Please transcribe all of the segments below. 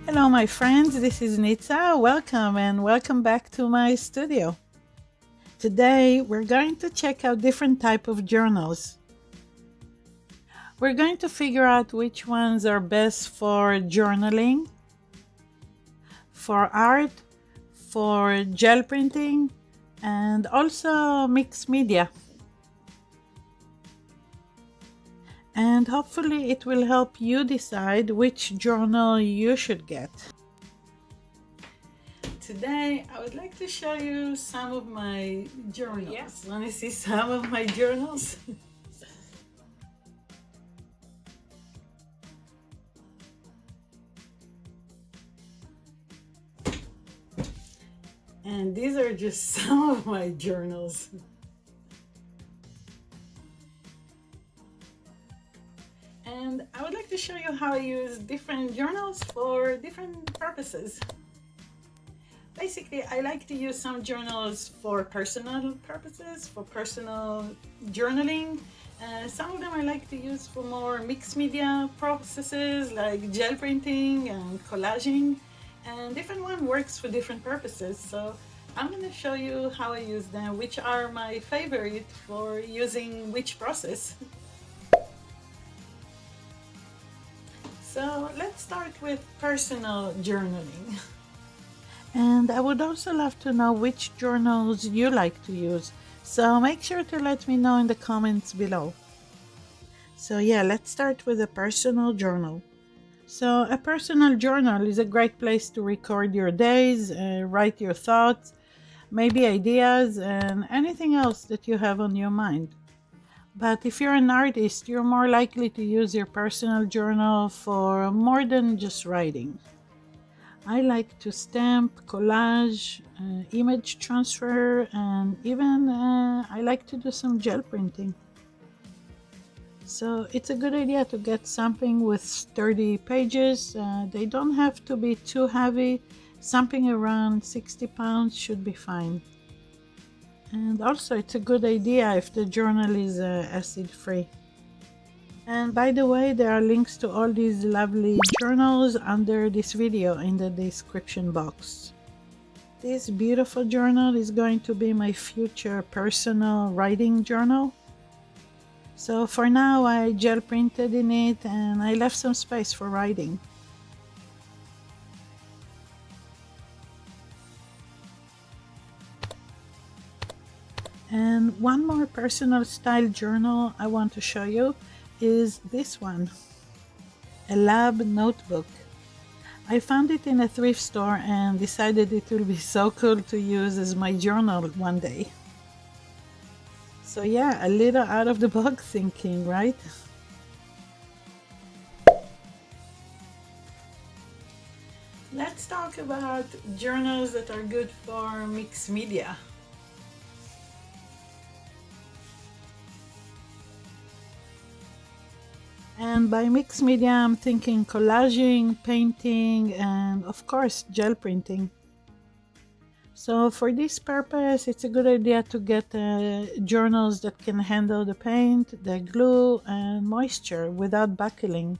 Hello, my friends. This is Nitsa. Welcome and welcome back to my studio. Today, we're going to check out different type of journals. We're going to figure out which ones are best for journaling, for art, for gel printing, and also mixed media. And hopefully it will help you decide which journal you should get. Today, I would like to show you some of my journals. Yes. Want to see some of my journals? And these are just some of my journals. And I would like to show you how I use different journals for different purposes. Basically, I like to use some journals for personal purposes, for personal journaling. Some of them I like to use for more mixed media processes like gel printing and collaging. And different one works for different purposes. So I'm going to show you how I use them, which are my favorite for using which process. So let's start with personal journaling. And I would also love to know which journals you like to use. So make sure to let me know in the comments below. So yeah, let's start with a personal journal. So a personal journal is a great place to record your days, write your thoughts, maybe ideas, and anything else that you have on your mind. But if you're an artist, you're more likely to use your personal journal for more than just writing. I like to stamp, collage, image transfer, and even I like to do some gel printing. So it's a good idea to get something with sturdy pages. They don't have to be too heavy. Something around 60 pounds should be fine. And also it's a good idea if the journal is acid free. And by the way, there are links to all these lovely journals under this video in the description box. This beautiful journal is going to be my future personal writing journal. So for now, I gel printed in it and I left some space for writing. And one more personal style journal I want to show you is this one, a lab notebook. I found it in a thrift store and decided it will be so cool to use as my journal one day. So yeah, a little out of the box thinking, right? Let's talk about journals that are good for mixed media. And by mixed media, I'm thinking collaging, painting, and of course, gel printing. So for this purpose, it's a good idea to get journals that can handle the paint, the glue, and moisture without buckling.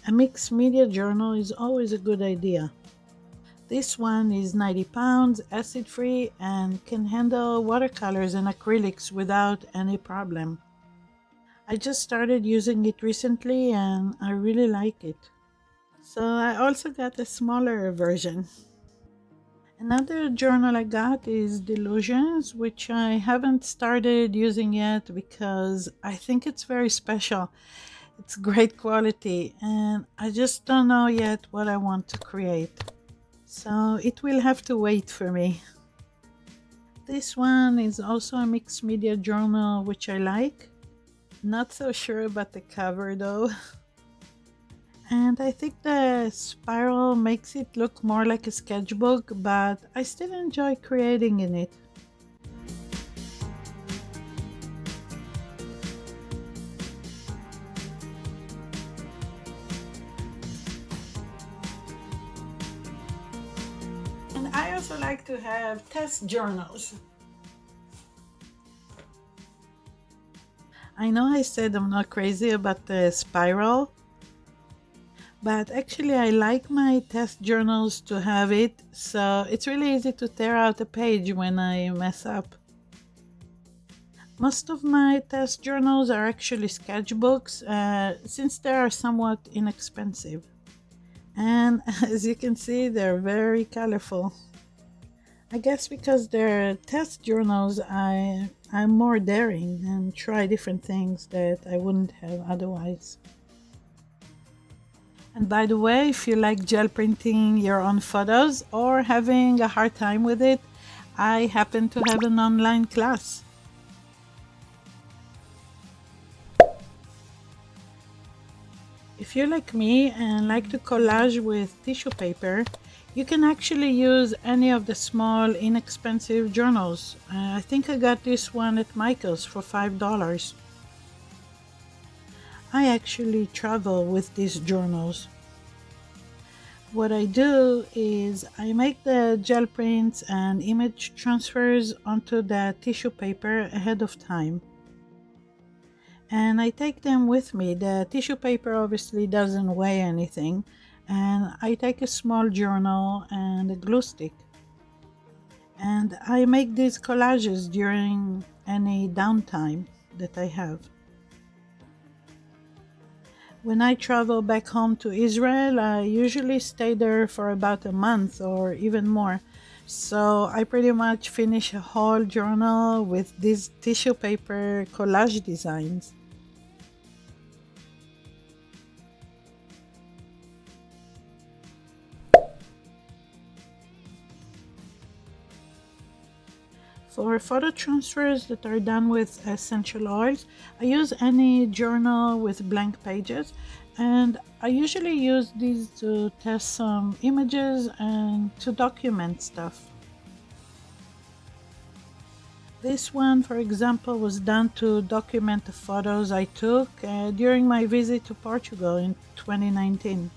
A mixed media journal is always a good idea. This one is 90 pounds, acid free, and can handle watercolors and acrylics without any problem. I just started using it recently and I really like it. So I also got a smaller version. Another journal I got is Delusions, which I haven't started using yet because I think it's very special. It's great quality and I just don't know yet what I want to create. So it will have to wait for me. This one is also a mixed media journal, which I like. Not so sure about the cover though. And I think the spiral makes it look more like a sketchbook, but I still enjoy creating in it. And I also like to have test journals. I know I said I'm not crazy about the spiral, but actually I like my test journals to have it, so it's really easy to tear out a page when I mess up. Most of my test journals are actually sketchbooks, since they are somewhat inexpensive. And as you can see, they're very colorful. I guess because they're test journals, I'm more daring and try different things that I wouldn't have otherwise. And by the way, if you like gel printing your own photos or having a hard time with it, I happen to have an online class. If you're like me and like to collage with tissue paper, you can actually use any of the small, inexpensive journals. I think I got this one at Michael's for $5. I actually travel with these journals. What I do is I make the gel prints and image transfers onto the tissue paper ahead of time. And I take them with me. The tissue paper obviously doesn't weigh anything. And I take a small journal and a glue stick. And I make these collages during any downtime that I have. When I travel back home to Israel, I usually stay there for about a month or even more. So I pretty much finish a whole journal with these tissue paper collage designs. For photo transfers that are done with essential oils, I use any journal with blank pages, and I usually use these to test some images and to document stuff. This one, for example, was done to document the photos I took during my visit to Portugal in 2019.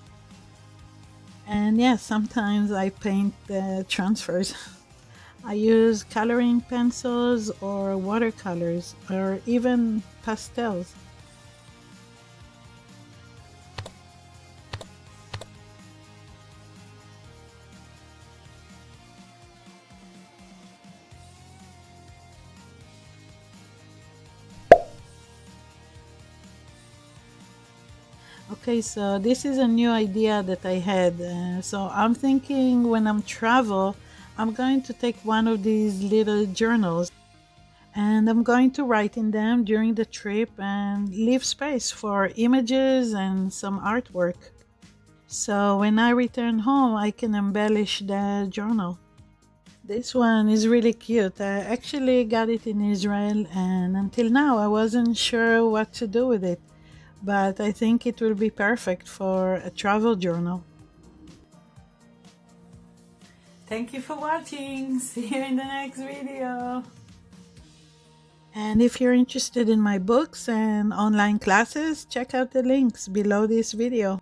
And yeah, sometimes I paint the transfers. I use coloring pencils or watercolors or even pastels. Okay, so this is a new idea that I had. So I'm thinking when I'm travel, I'm going to take one of these little journals and I'm going to write in them during the trip and leave space for images and some artwork. So when I return home, I can embellish the journal. This one is really cute. I actually got it in Israel, and until now I wasn't sure what to do with it, but I think it will be perfect for a travel journal. Thank you for watching. See you in the next video. And if you're interested in my books and online classes, check out the links below this video.